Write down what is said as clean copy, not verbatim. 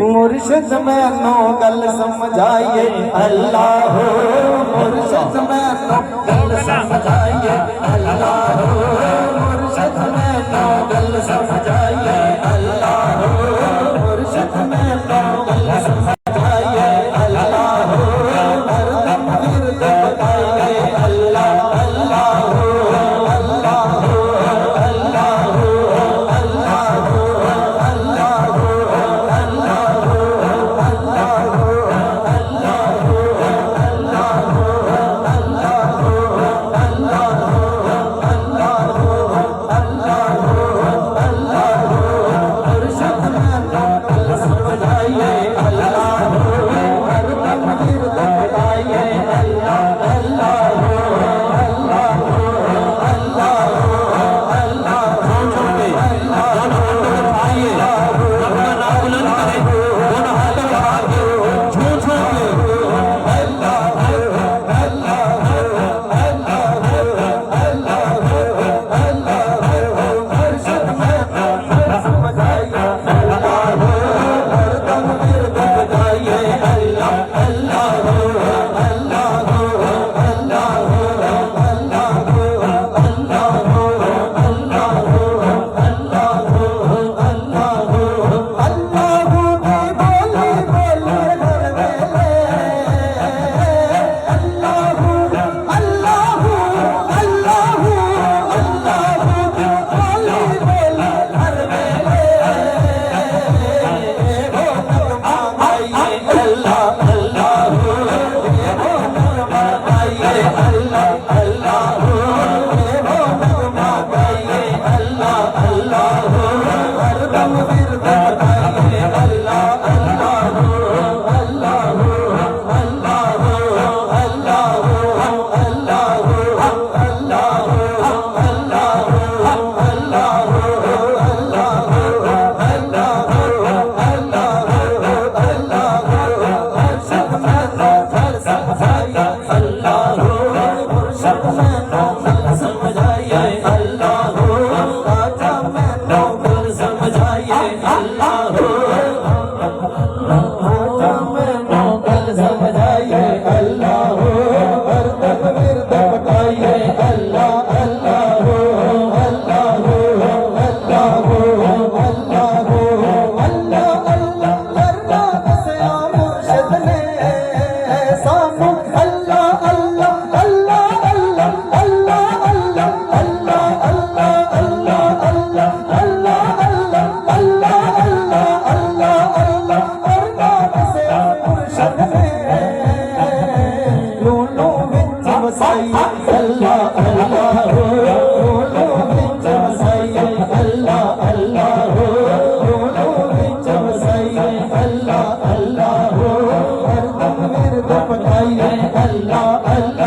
मुर्शिद मैनू गल समझाइए अल्लाह हो, मुर्शिद मैनू गल समझाइए अल्लाह हो, मुर्शिद मैनू गल समझाइए अल्लाह हो, मुर्शिद मैनू गल समझाइए अल्लाह हो, हरदम विरद बताइए अल्लाह अल्लाह हो, अल्लाह हो, अल्लाह हो, अल्लाह हो, अल्लाह हो, अल्लाह